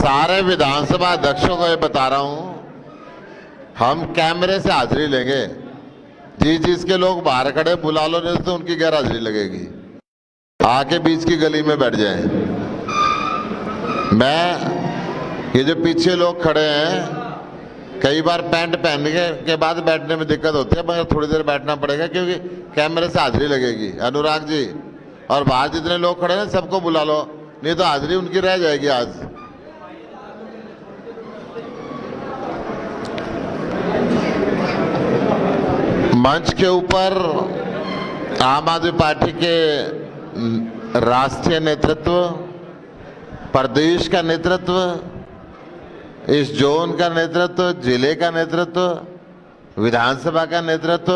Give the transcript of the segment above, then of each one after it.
सारे विधानसभा अध्यक्षों को ये बता रहा हूं, हम कैमरे से हाजिरी लेंगे। जिसके लोग बाहर खड़े बुला लो, नहीं तो उनकी गैर हाजिरी लगेगी। आके बीच की गली में बैठ जाएं। ये जो पीछे लोग खड़े हैं, कई बार पैंट पहनने के बाद बैठने में दिक्कत होती है, मगर थोड़ी देर बैठना पड़ेगा क्योंकि कैमरे से हाजिरी लगेगी। अनुराग जी और बाहर जितने लोग खड़े हैं सबको बुला लो, नहीं तो हाजिरी उनकी रह जाएगी आज। मंच के ऊपर आम आदमी पार्टी के राष्ट्रीय नेतृत्व, प्रदेश का नेतृत्व, इस जोन का नेतृत्व, जिले का नेतृत्व, विधानसभा का नेतृत्व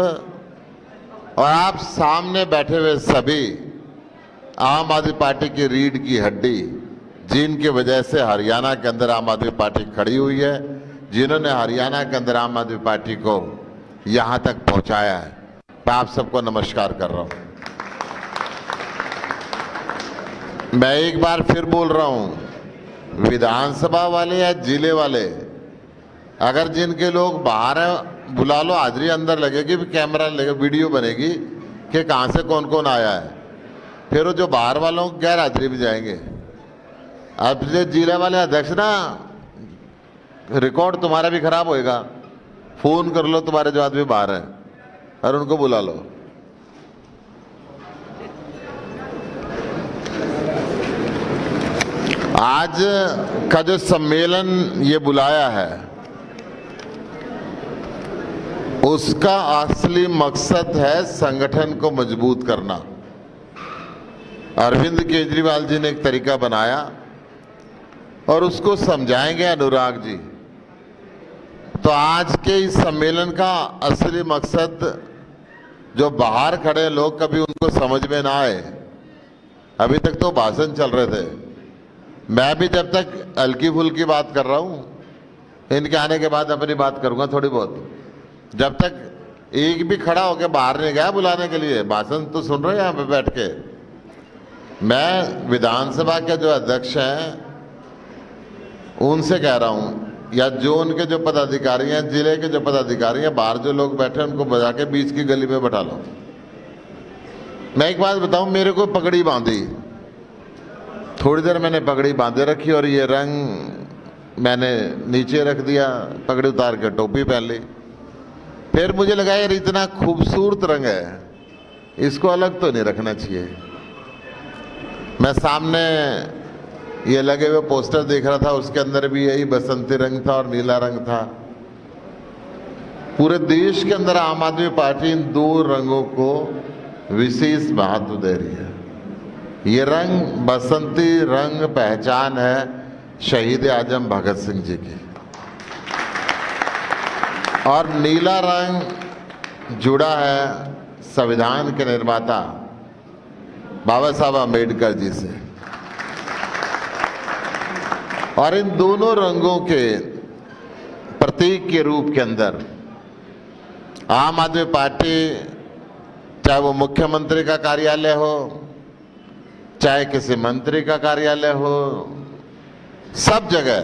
और आप सामने बैठे हुए सभी आम आदमी पार्टी की रीढ़ की हड्डी, जिनकी वजह से हरियाणा के अंदर आम आदमी पार्टी खड़ी हुई है, जिन्होंने हरियाणा के अंदर आम आदमी पार्टी को यहां तक पहुंचाया है, मैं आप सबको नमस्कार कर रहा हूं। मैं एक बार फिर बोल रहा हूं, विधानसभा वाले या जिले वाले, अगर जिनके लोग बाहर हैं बुला लो, हाजिरी अंदर लगेगी, कैमरा लगेगा, वीडियो बनेगी कि कहां से कौन कौन आया है। फिर वो जो बाहर वालों को गैर हाजिरी भी जाएंगे। अब जो जिले वाले अध्यक्ष ना, रिकॉर्ड तुम्हारा भी खराब होएगा। फोन कर लो तुम्हारे जो आदमी बाहर हैं और उनको बुला लो। आज का जो सम्मेलन ये बुलाया है, उसका असली मकसद है संगठन को मजबूत करना। अरविंद केजरीवाल जी ने एक तरीका बनाया और उसको समझाएंगे अनुराग जी। तो आज के इस सम्मेलन का असली मकसद, जो बाहर खड़े लोग कभी उनको समझ में ना आए, अभी तक तो भाषण चल रहे थे, मैं भी जब तक हल्की फुल्की बात कर रहा हूं, इनके आने के बाद अपनी बात करूंगा थोड़ी बहुत। जब तक एक भी खड़ा होकर बाहर नहीं गया बुलाने के लिए, भाषण तो सुन रहे हैं यहां पे बैठ के। मैं विधानसभा के जो अध्यक्ष हैं उनसे कह रहा हूं, या जोन के जो पदाधिकारी हैं, जिले के जो पदाधिकारी हैं, बाहर जो लोग बैठे हैं उनको बजा के बीच की गली में बैठा लो। मैं एक बात बताऊं, मेरे को पगड़ी बांधी, थोड़ी देर मैंने पगड़ी बांधे रखी और ये रंग मैंने नीचे रख दिया, पगड़ी उतार के टोपी पहन ली। फिर मुझे लगा यार इतना खूबसूरत रंग है, इसको अलग तो नहीं रखना चाहिए। मैं सामने ये लगे हुए पोस्टर देख रहा था, उसके अंदर भी यही बसंती रंग था और नीला रंग था। पूरे देश के अंदर आम आदमी पार्टी इन दो रंगों को विशेष महत्व दे रही है। ये रंग बसंती रंग पहचान है शहीद आजम भगत सिंह जी की, और नीला रंग जुड़ा है संविधान के निर्माता बाबा साहब अम्बेडकर जी से। और इन दोनों रंगों के प्रतीक के रूप के अंदर आम आदमी पार्टी, चाहे वो मुख्यमंत्री का कार्यालय हो, चाहे किसी मंत्री का कार्यालय हो, सब जगह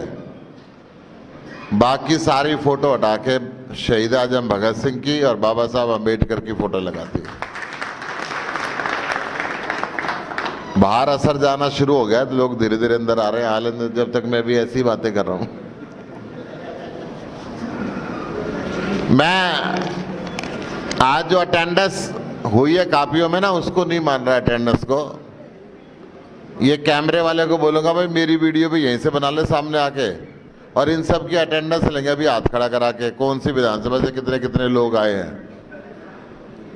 बाकी सारी फोटो हटा के शहीद आजम भगत सिंह की और बाबा साहब अम्बेडकर की फोटो लगाती है। बाहर असर जाना शुरू हो गया तो लोग धीरे धीरे अंदर आ रहे हैं। हाल जब तक मैं भी ऐसी बातें कर रहा हूं, मैं आज जो अटेंडेंस हुई है कापियों में ना, उसको नहीं मान रहा अटेंडेंस को। ये कैमरे वाले को बोलूंगा भाई मेरी वीडियो भी यहीं से बना ले सामने आके, और इन सब की अटेंडेंस लेंगे अभी हाथ खड़ा करा के, कौन सी विधानसभा से कितने कितने लोग आए हैं,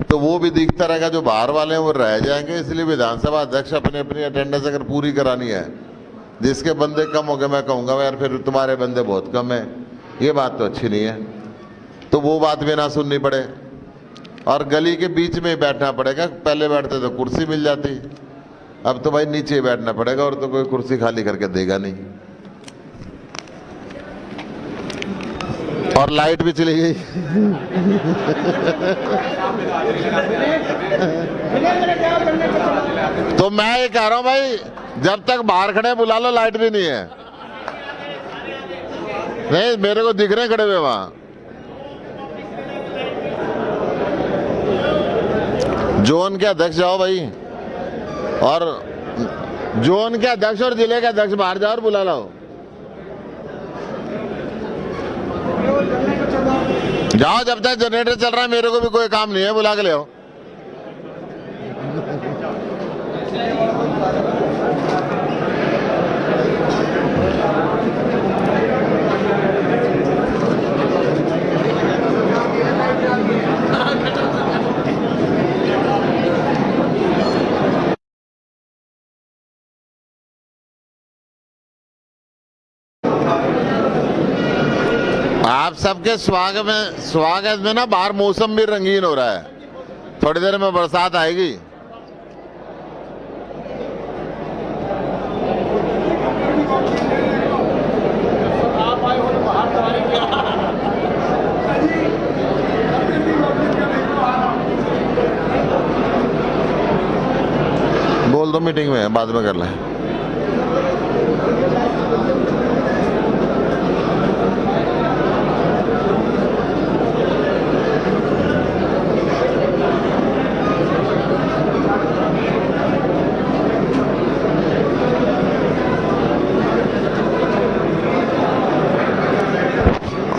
तो वो भी दिखता रहेगा। जो बाहर वाले हैं वो रह जाएंगे। इसलिए विधानसभा अध्यक्ष अपनी अपनी अटेंडेंस अगर पूरी करानी है, जिसके बंदे कम हो गए मैं कहूँगा यार फिर तुम्हारे बंदे बहुत कम है, ये बात तो अच्छी नहीं है। तो वो बात भी ना सुननी पड़े और गली के बीच में ही बैठना पड़ेगा। पहले बैठते तो कुर्सी मिल जाती, अब तो भाई नीचे ही बैठना पड़ेगा, और तो कोई कुर्सी खाली करके देगा नहीं। और लाइट भी चली गई। तो मैं ये कह रहा हूं भाई, जब तक बाहर खड़े बुला लो, लाइट भी नहीं है। नहीं, मेरे को दिख रहे हैं खड़े हुए वहां। जोन के अध्यक्ष जाओ भाई, और जोन के अध्यक्ष और जिले के अध्यक्ष बाहर जाओ और बुला लाओ। जाओ, जब तक जनरेटर चल रहा है मेरे को भी कोई काम नहीं है, बुला के ले आओ। आप सबके स्वागत में ना बाहर मौसम भी रंगीन हो रहा है। थोड़ी देर में बरसात आएगी। बोल दो मीटिंग में, बाद में कर लें।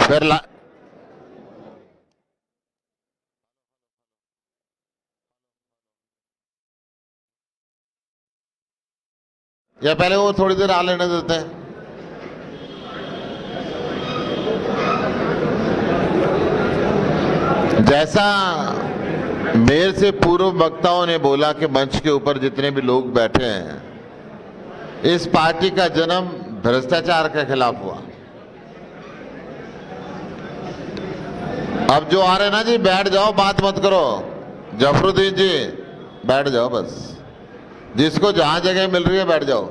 फिर या पहले वो थोड़ी देर आ लेने देते हैं। जैसा मेरे से पूर्व वक्ताओं ने बोला कि मंच के ऊपर जितने भी लोग बैठे हैं, इस पार्टी का जन्म भ्रष्टाचार के खिलाफ हुआ। अब जो आ रहे ना जी, बैठ जाओ, बात मत करो। जफरुद्दीन जी बैठ जाओ, बस जिसको जहां जगह मिल रही है बैठ जाओ।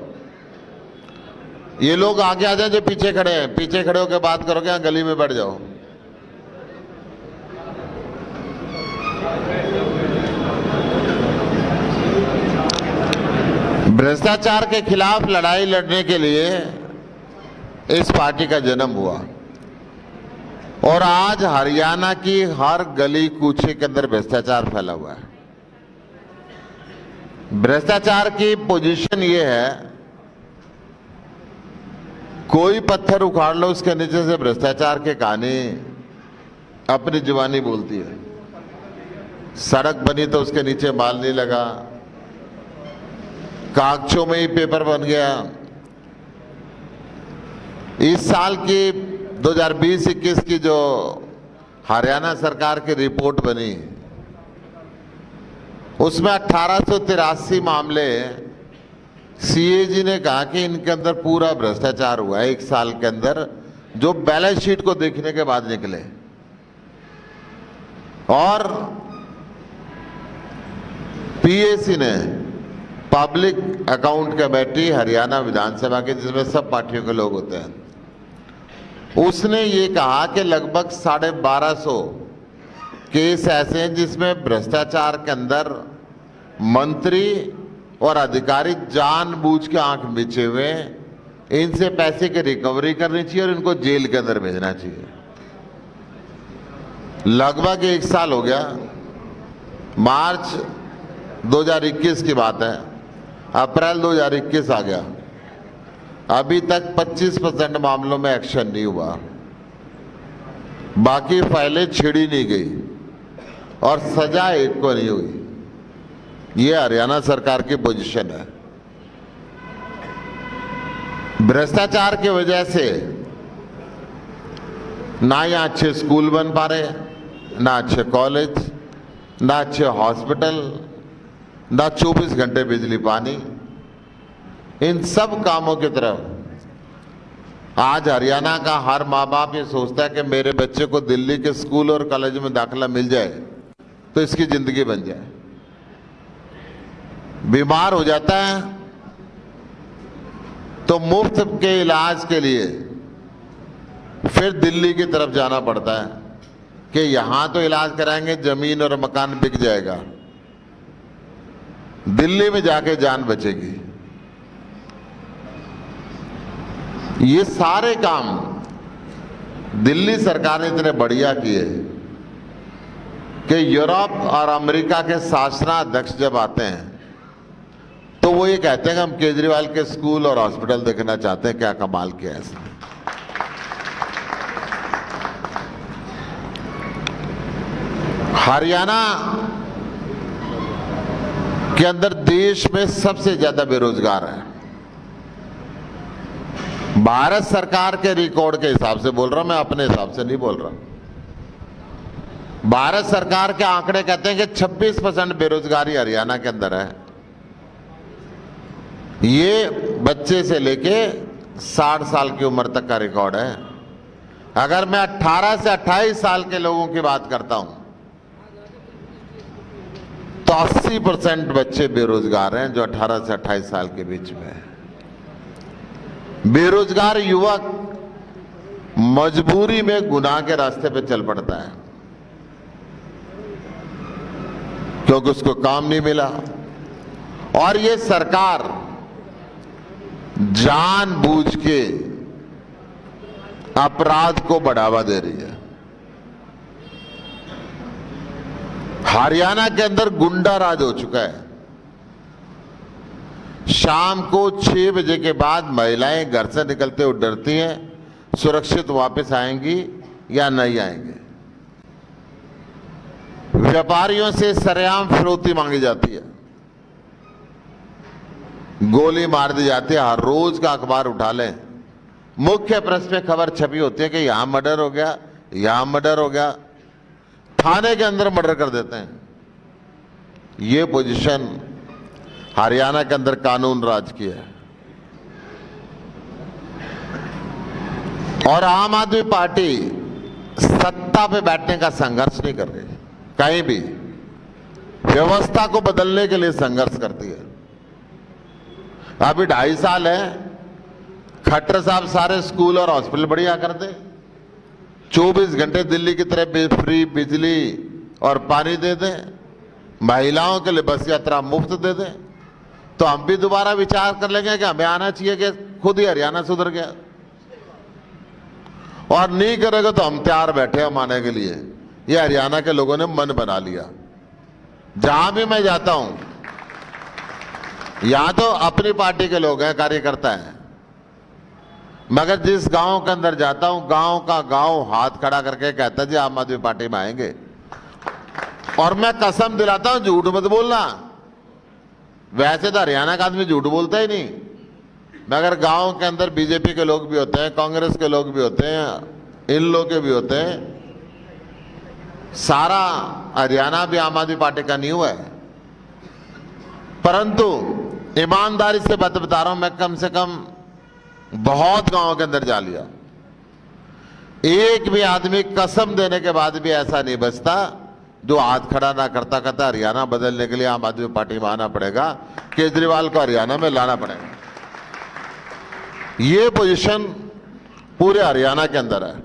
ये लोग आगे आ जाए जो पीछे खड़े हैं, पीछे खड़े होकर बात करोगे, यहाँ गली में बैठ जाओ। भ्रष्टाचार के खिलाफ लड़ाई लड़ने के लिए इस पार्टी का जन्म हुआ, और आज हरियाणा की हर गली कूचे के अंदर भ्रष्टाचार फैला हुआ है। भ्रष्टाचार की पोजीशन ये है, कोई पत्थर उखाड़ लो उसके नीचे से भ्रष्टाचार के कहानी अपनी जुबानी बोलती है। सड़क बनी तो उसके नीचे माल नहीं लगा, कागजों में ही पेपर बन गया। इस साल की 2020-21 की जो हरियाणा सरकार की रिपोर्ट बनी, उसमें 1883 मामले सीएजी ने कहा कि इनके अंदर पूरा भ्रष्टाचार हुआ है एक साल के अंदर, जो बैलेंस शीट को देखने के बाद निकले। और पीएसी ने, पब्लिक अकाउंट कमेटी हरियाणा विधानसभा के, जिसमें सब पार्टियों के लोग होते हैं, उसने ये कहा कि लगभग 1250 केस ऐसे हैं जिसमें भ्रष्टाचार के अंदर मंत्री और अधिकारी जानबूझ के आंख मिचे हुए, इनसे पैसे की रिकवरी करनी चाहिए और इनको जेल के अंदर भेजना चाहिए। लगभग 1 साल हो गया, मार्च 2021 की बात है, अप्रैल 2021 आ गया, अभी तक 25% मामलों में एक्शन नहीं हुआ। बाकी फाइलें छिड़ी नहीं गई और सजा एक को नहीं हुई। ये हरियाणा सरकार की पोजीशन है। भ्रष्टाचार की वजह से ना यहाँ अच्छे स्कूल बन पा रहे, ना अच्छे कॉलेज, ना अच्छे हॉस्पिटल, ना 24 घंटे बिजली पानी। इन सब कामों की तरफ आज हरियाणा का हर माँ बाप ये सोचता है कि मेरे बच्चे को दिल्ली के स्कूल और कॉलेज में दाखिला मिल जाए तो इसकी जिंदगी बन जाए। बीमार हो जाता है तो मुफ्त के इलाज के लिए फिर दिल्ली की तरफ जाना पड़ता है कि यहां तो इलाज कराएंगे, जमीन और मकान बिक जाएगा, दिल्ली में जाके जान बचेगी। ये सारे काम दिल्ली सरकार ने इतने बढ़िया किए कि यूरोप और अमेरिका के शासनाध्यक्ष जब आते हैं तो वो ये कहते हैं कि हम केजरीवाल के स्कूल और हॉस्पिटल देखना चाहते हैं, क्या कमाल किया है इसने। हरियाणा के अंदर देश में सबसे ज्यादा बेरोजगार है। भारत सरकार के रिकॉर्ड के हिसाब से बोल रहा हूं मैं, अपने हिसाब से नहीं बोल रहा। भारत सरकार के आंकड़े कहते हैं कि 26% बेरोजगारी हरियाणा के अंदर है। ये बच्चे से लेके 60 साल की उम्र तक का रिकॉर्ड है। अगर मैं 18 से 28 साल के लोगों की बात करता हूं तो 80% बच्चे बेरोजगार हैं जो 18 से 28 साल के बीच में हैं। बेरोजगार युवक मजबूरी में गुनाह के रास्ते पे चल पड़ता है क्योंकि उसको काम नहीं मिला, और ये सरकार जानबूझ के अपराध को बढ़ावा दे रही है। हरियाणा के अंदर गुंडा राज हो चुका है। शाम को 6 बजे के बाद महिलाएं घर से निकलते हुए डरती हैं सुरक्षित वापस आएंगी या नहीं आएंगे। व्यापारियों से सरेआम फिरौती मांगी जाती है, गोली मार दी जाती है। हर रोज का अखबार उठा लें, मुख्य पृष्ठ पे खबर छपी होती है कि यहां मर्डर हो गया, यहां मर्डर हो गया, थाने के अंदर मर्डर कर देते हैं। ये पोजीशन हरियाणा के अंदर कानून राज की है। और आम आदमी पार्टी सत्ता पे बैठने का संघर्ष नहीं कर रही, कहीं भी व्यवस्था को बदलने के लिए संघर्ष करती है। अभी 2.5 साल है, खट्टर साहब सारे स्कूल और हॉस्पिटल बढ़िया कर दे, 24 घंटे दिल्ली की तरह फ्री बिजली और पानी दे दें, महिलाओं के लिए बस यात्रा मुफ्त दे दें, तो हम भी दोबारा विचार कर लेंगे कि हमें आना चाहिए कि खुद ही हरियाणा सुधर गया। और नहीं करेगा तो हम तैयार बैठे हम आने के लिए। ये हरियाणा के लोगों ने मन बना लिया। जहां भी मैं जाता हूं यहां तो अपनी पार्टी के लोग हैं, कार्यकर्ता हैं, मगर जिस गांव के अंदर जाता हूं गांव का गांव हाथ खड़ा करके कहता जी आम आदमी पार्टी में आएंगे। और मैं कसम दिलाता हूं झूठ मत बोलना, वैसे तो हरियाणा का आदमी झूठ बोलता ही नहीं, मगर गांव के अंदर बीजेपी के लोग भी होते हैं, कांग्रेस के लोग भी होते हैं, इन लोग के भी होते हैं। सारा हरियाणा भी आम आदमी पार्टी का नहीं हुआ है, परंतु ईमानदारी से बात बता रहा हूं, मैं कम से कम बहुत गांवों के अंदर जा लिया। एक भी आदमी कसम देने के बाद भी ऐसा नहीं बचता जो हाथ खड़ा ना करता, कहता हरियाणा बदलने के लिए आम आदमी पार्टी में आना पड़ेगा, केजरीवाल को हरियाणा में लाना पड़ेगा। ये पोजीशन पूरे हरियाणा के अंदर है।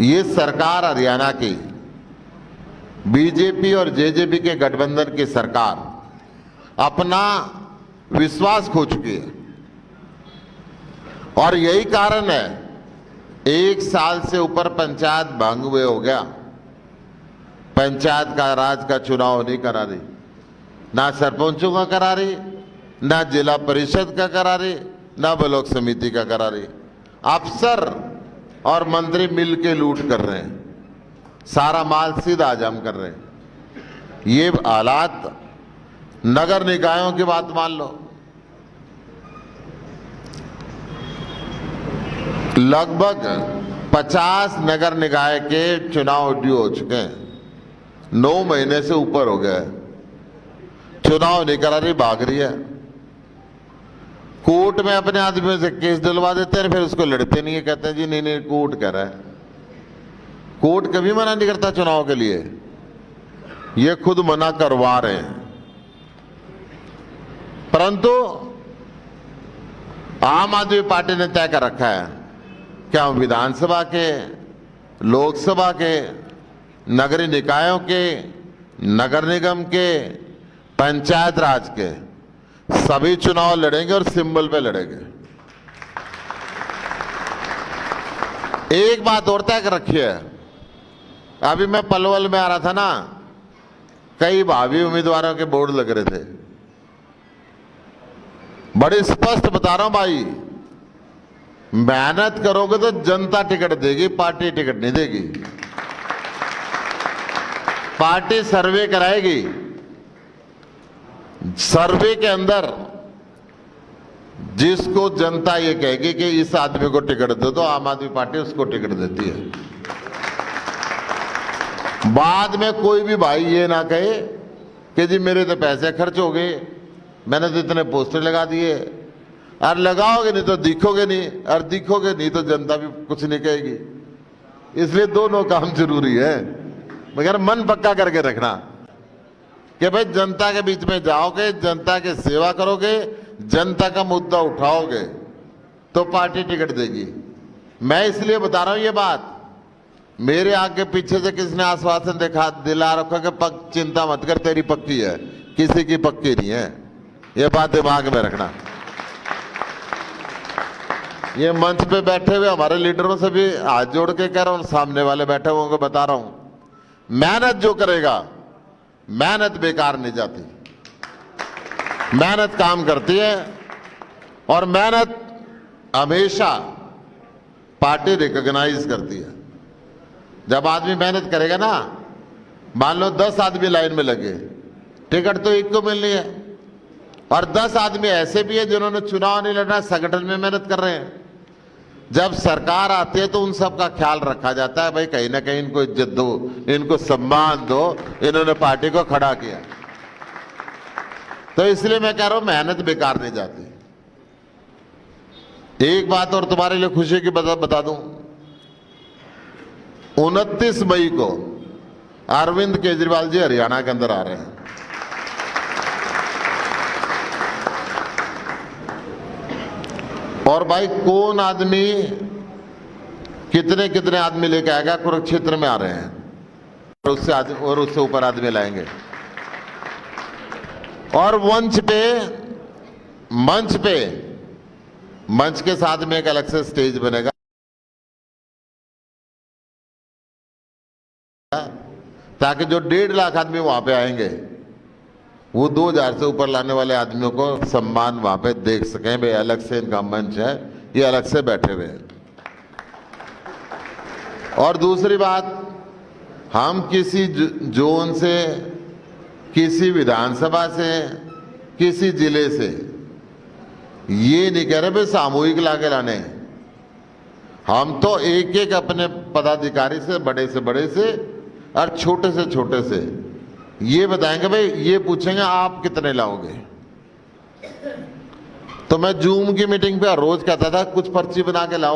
ये सरकार हरियाणा की बीजेपी और जेजेपी के गठबंधन की सरकार अपना विश्वास खो चुकी है, और यही कारण है 1 साल से ऊपर पंचायत भंग हुए हो गया, पंचायत का राज का चुनाव नहीं करा रही, ना सरपंचों का करा रही, ना जिला परिषद का करा रही, ना ब्लॉक समिति का करा रही। अफसर और मंत्री मिलके लूट कर रहे हैं, सारा माल सीधा हजम कर रहे हैं। ये हालात नगर निकायों की बात मान लो, लगभग 50 नगर निकाय के चुनाव ड्यू हो चुके हैं, 9 महीने से ऊपर हो गया है, चुनाव नहीं करा रही, भाग रही है। कोर्ट में अपने आदमियों से केस दिलवा देते हैं, फिर उसको लड़ते नहीं है, कहते हैं जी नहीं नहीं कोर्ट कह रहा है। कोर्ट कभी मना नहीं करता चुनाव के लिए, ये खुद मना करवा रहे हैं। परंतु आम आदमी पार्टी ने तय कर रखा है कि हम विधानसभा के, लोकसभा के, नगरीय निकायों के, नगर निगम के, पंचायत राज के सभी चुनाव लड़ेंगे और सिंबल पे लड़ेंगे। एक बात और तय कर रखी है, अभी मैं पलवल में आ रहा था ना, कई भावी उम्मीदवारों के बोर्ड लग रहे थे। बड़े स्पष्ट बता रहा हूं भाई, मेहनत करोगे तो जनता टिकट देगी, पार्टी टिकट नहीं देगी। पार्टी सर्वे कराएगी, सर्वे के अंदर जिसको जनता ये कहेगी कि इस आदमी को टिकट दे दो, आम आदमी पार्टी उसको टिकट देती है। बाद में कोई भी भाई ये ना कहे कि जी मेरे तो पैसे खर्च हो गए, मैंने तो इतने पोस्टर लगा दिए, और लगाओगे नहीं तो दिखोगे नहीं, और दिखोगे नहीं तो जनता भी कुछ नहीं कहेगी। इसलिए दोनों काम जरूरी है, मगर मन पक्का करके रखना कि भाई जनता के बीच में जाओगे, जनता की सेवा करोगे, जनता का मुद्दा उठाओगे तो पार्टी टिकट देगी। मैं इसलिए बता रहा हूं ये बात, मेरे आगे पीछे से किसने आश्वासन दिला रखा कि चिंता मत कर तेरी पक्की है, किसी की पक्की नहीं है। ये बात दिमाग में रखना। ये मंच पे बैठे हुए हमारे लीडरों से भी हाथ जोड़ के कह रहा हूं, सामने वाले बैठे हुए को बता रहा हूं, मेहनत जो करेगा, मेहनत बेकार नहीं जाती। मेहनत काम करती है, और मेहनत हमेशा पार्टी रिकॉग्नाइज करती है। जब आदमी मेहनत करेगा ना, मान लो 10 आदमी लाइन में लगे, टिकट तो एक को मिलनी है, और 10 आदमी ऐसे भी है जिन्होंने चुनाव नहीं लड़ना, संगठन में मेहनत कर रहे हैं। जब सरकार आती है तो उन सब का ख्याल रखा जाता है, भाई कहीं ना कहीं इनको इज्जत दो, इनको सम्मान दो, इन्होंने पार्टी को खड़ा किया। तो इसलिए मैं कह रहा हूं मेहनत बेकार नहीं जाती। एक बात और तुम्हारे लिए खुशी की बता दूं, 29 मई को अरविंद केजरीवाल जी हरियाणा के अंदर आ रहे हैं। और भाई कौन आदमी कितने कितने आदमी लेके आएगा, कुरुक्षेत्र में आ रहे हैं, और उससे ऊपर आदमी लाएंगे। और मंच के साथ में एक अलग से स्टेज बनेगा, ताकि जो 1.5 लाख आदमी वहां पे आएंगे, वो 2000 से ऊपर लाने वाले आदमियों को सम्मान वहां पे देख सकें। भाई अलग से इनका मंच है, ये अलग से बैठे हुए हैं। और दूसरी बात, हम किसी जोन से, किसी विधानसभा से, किसी जिले से ये नहीं कह रहे भाई सामूहिक लाके लाने। हम तो एक एक अपने पदाधिकारी से, बड़े से और छोटे से ये बताएंगे, भाई ये पूछेंगे आप कितने लाओगे। तो मैं जूम की मीटिंग पे रोज कहता था कुछ पर्ची बना के लाओ।